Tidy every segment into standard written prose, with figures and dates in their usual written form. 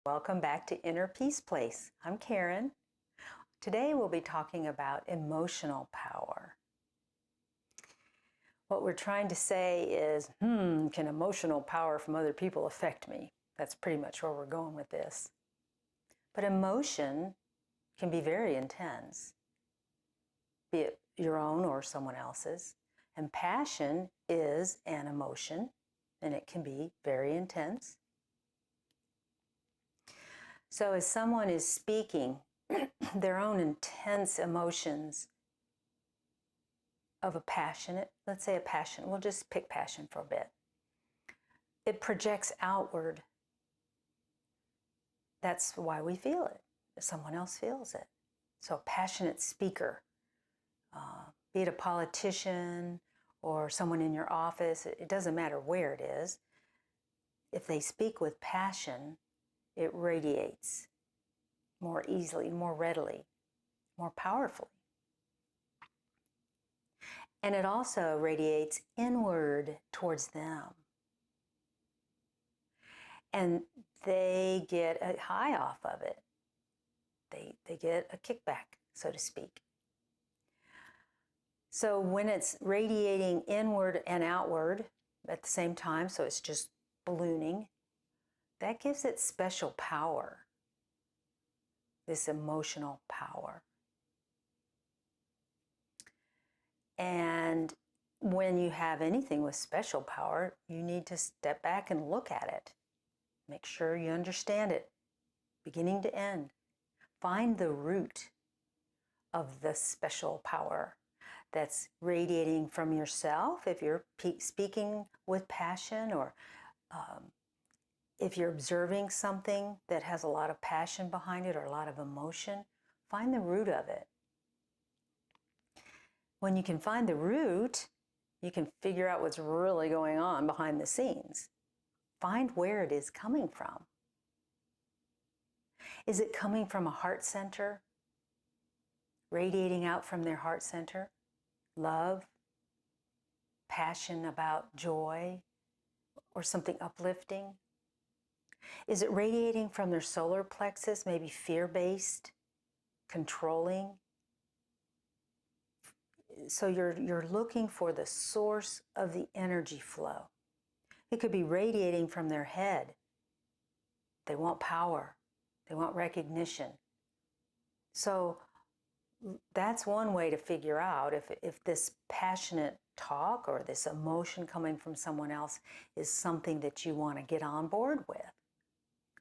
Welcome back to Inner Peace Place. I'm Karen. Today we'll be talking about emotional power. What we're trying to say is, can emotional power from other people affect me? That's pretty much where we're going with this. But emotion can be very intense, be it your own or someone else's. And passion is an emotion, and it can be very intense. So as someone is speaking their own intense emotions of a passionate, let's say a passion, we'll just pick passion for a bit. It projects outward. That's why we feel it. Someone else feels it. So a passionate speaker, be it a politician or someone in your office, it doesn't matter where it is. If they speak with passion, it radiates more easily, more readily, more powerfully. And it also radiates inward towards them. And they get a high off of it. They get a kickback, so to speak. So when it's radiating inward and outward at the same time, so it's just ballooning, that gives it special power, this emotional power. And when you have anything with special power, you need to step back and look at it. Make sure you understand it, beginning to end. Find the root of the special power that's radiating from yourself if you're speaking with passion, or if you're observing something that has a lot of passion behind it or a lot of emotion. Find the root of it. When you can find the root, you can figure out what's really going on behind the scenes. Find where it is coming from. Is it coming from a heart center? Radiating out from their heart center? Love? Passion about joy? Or something uplifting? Is it radiating from their solar plexus, maybe fear-based, controlling? So you're looking for the source of the energy flow. It could be radiating from their head. They want power. They want recognition. So that's one way to figure out if this passionate talk or this emotion coming from someone else is something that you want to get on board with.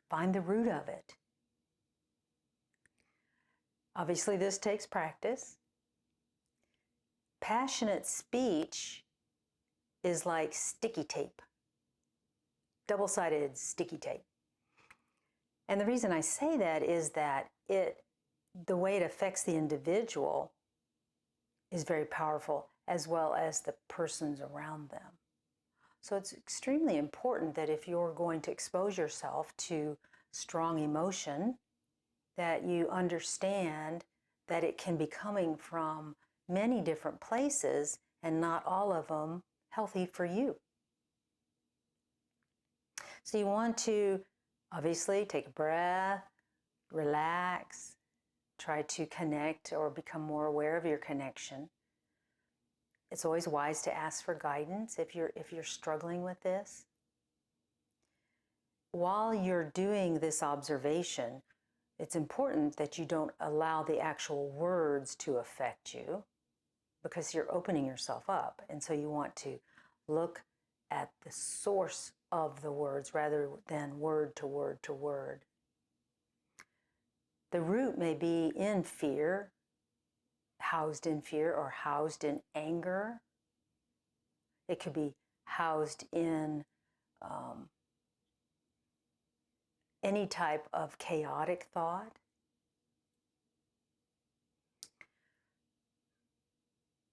Find the root of it. Obviously, this takes practice. Passionate speech is like sticky tape, double-sided sticky tape. And the reason I say that is that the way it affects the individual is very powerful, as well as the persons around them. So it's extremely important that if you're going to expose yourself to strong emotion, that you understand that it can be coming from many different places and not all of them healthy for you. So you want to obviously take a breath, relax, try to connect or become more aware of your connection. It's always wise to ask for guidance if you're struggling with this. While you're doing this observation, it's important that you don't allow the actual words to affect you, because you're opening yourself up. And so you want to look at the source of the words rather than word to word to word. The root may be in fear, housed in fear, or housed in anger. It could be housed in any type of chaotic thought.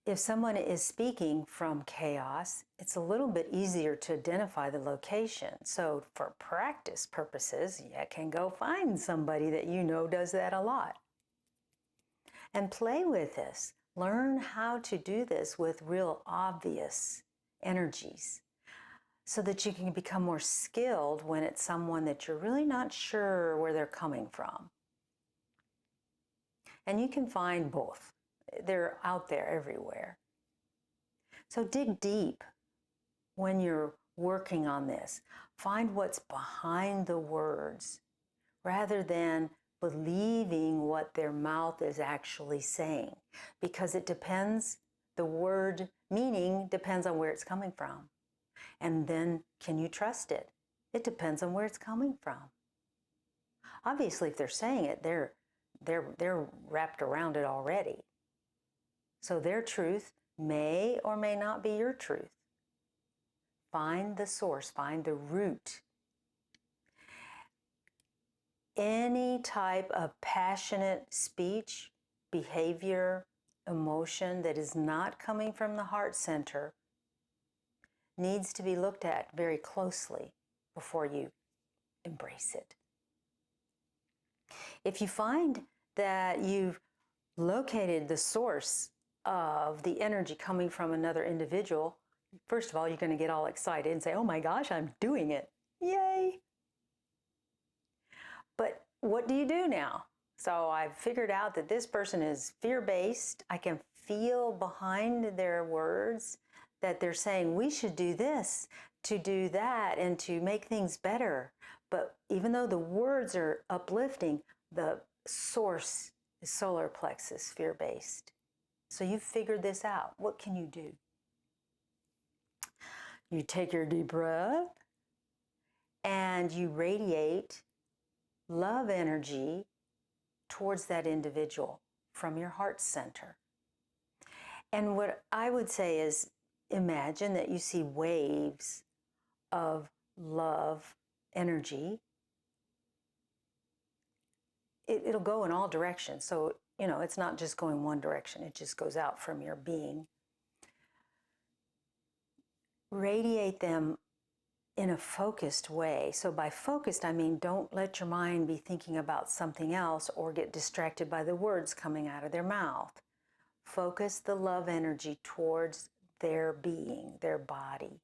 If someone is speaking from chaos, it's a little bit easier to identify the location. So for practice purposes, you can go find somebody that you know does that a lot. And play with this. Learn how to do this with real obvious energies. so that you can become more skilled when it's someone that you're really not sure where they're coming from. And you can find both. They're out there everywhere. So dig deep when you're working on this. Find what's behind the words rather than believing what their mouth is actually saying, because it depends, the word meaning depends on where it's coming from. And then can you trust it? It depends on where it's coming from. Obviously, if they're saying it, they're wrapped around it already. So their truth may or may not be your truth. Find the source, find the root. Any type of passionate speech, behavior, emotion that is not coming from the heart center needs to be looked at very closely before you embrace it. If you find that you've located the source of the energy coming from another individual, first of all, you're going to get all excited and say, oh my gosh, I'm doing it. Yay. But what do you do now? So I've figured out that this person is fear-based. I can feel behind their words that they're saying we should do this to do that and to make things better. But even though the words are uplifting, the source is solar plexus, fear-based. So you've figured this out. What can you do? You take your deep breath and you radiate love energy towards that individual from your heart center. And what I would say is, imagine that you see waves of love energy. It'll go in all directions. So, it's not just going one direction. It just goes out from your being. Radiate them in a focused way. So by focused, I mean don't let your mind be thinking about something else or get distracted by the words coming out of their mouth. Focus the love energy towards their being, their body.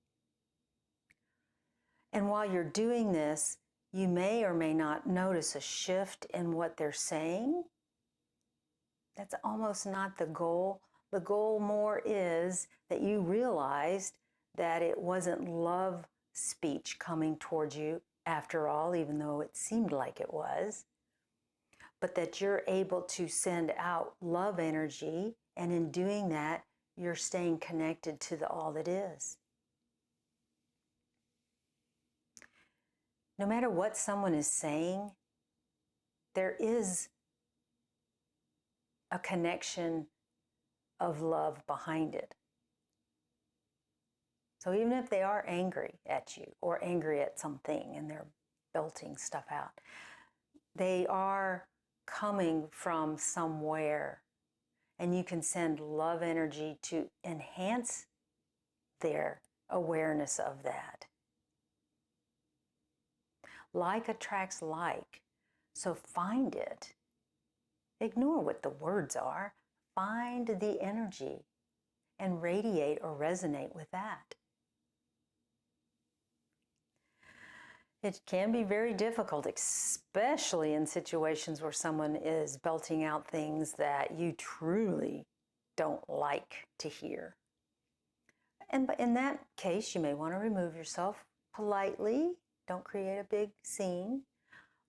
And while you're doing this, you may or may not notice a shift in what they're saying. That's almost not the goal. The goal more is that you realized that it wasn't love speech coming towards you after all, even though it seemed like it was, but that you're able to send out love energy, and in doing that, you're staying connected to the all that is. No matter what someone is saying, there is a connection of love behind it. So even if they are angry at you or angry at something and they're belting stuff out, they are coming from somewhere, and you can send love energy to enhance their awareness of that. Like attracts like, so find it. Ignore what the words are. Find the energy and radiate or resonate with that. It can be very difficult, especially in situations where someone is belting out things that you truly don't like to hear. And in that case, you may want to remove yourself politely. Don't create a big scene.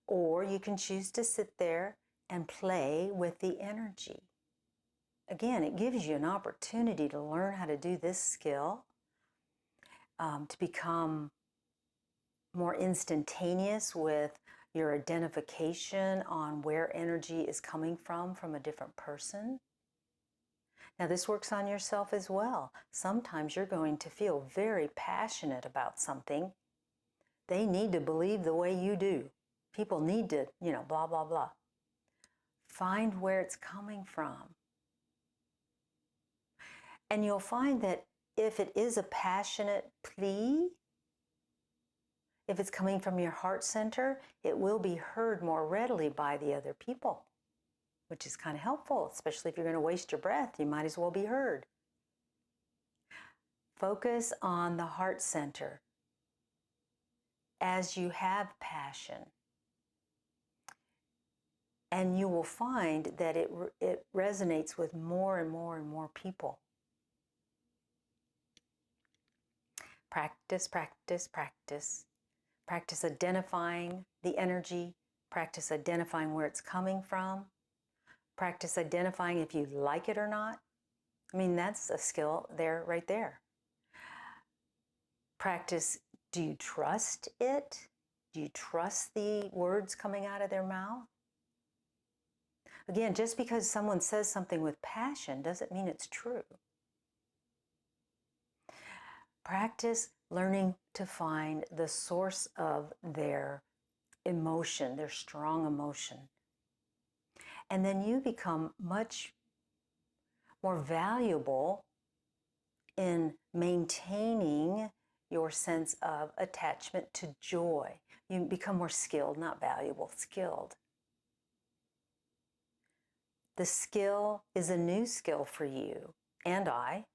Or you can choose to sit there and play with the energy. Again, it gives you an opportunity to learn how to do this skill, to become more instantaneous with your identification on where energy is coming from a different person. Now, this works on yourself as well. Sometimes you're going to feel very passionate about something. They need to believe the way you do. People need to, blah, blah, blah. Find where it's coming from. And you'll find that if it is a passionate plea, if it's coming from your heart center, it will be heard more readily by the other people, which is kind of helpful, especially if you're going to waste your breath. You might as well be heard. Focus on the heart center. as you have passion. And you will find that it resonates with more and more and more people. Practice, practice, practice. Practice identifying the energy. Practice identifying where it's coming from. Practice identifying if you like it or not. I mean, that's a skill there, right there. Practice, do you trust it? Do you trust the words coming out of their mouth? Again, just because someone says something with passion doesn't mean it's true. Practice learning to find the source of their emotion, their strong emotion. And then you become much more valuable in maintaining your sense of attachment to joy. You become more skilled, not valuable, skilled. The skill is a new skill for you and I.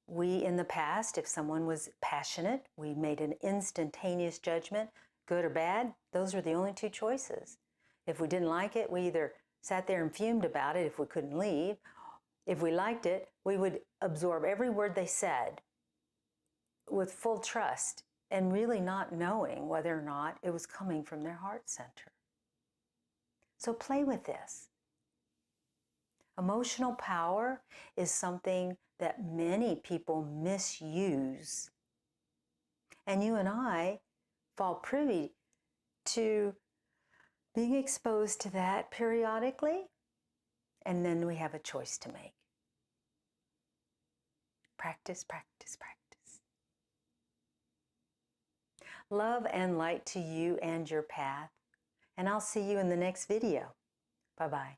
We, in the past, if someone was passionate, we made an instantaneous judgment, good or bad. Those were the only two choices. If we didn't like it, we either sat there and fumed about it if we couldn't leave. If we liked it, we would absorb every word they said with full trust and really not knowing whether or not it was coming from their heart center. So play with this. Emotional power is something that many people misuse. And you and I fall privy to being exposed to that periodically, and then we have a choice to make. Practice, practice, practice. Love and light to you and your path, and I'll see you in the next video. Bye-bye.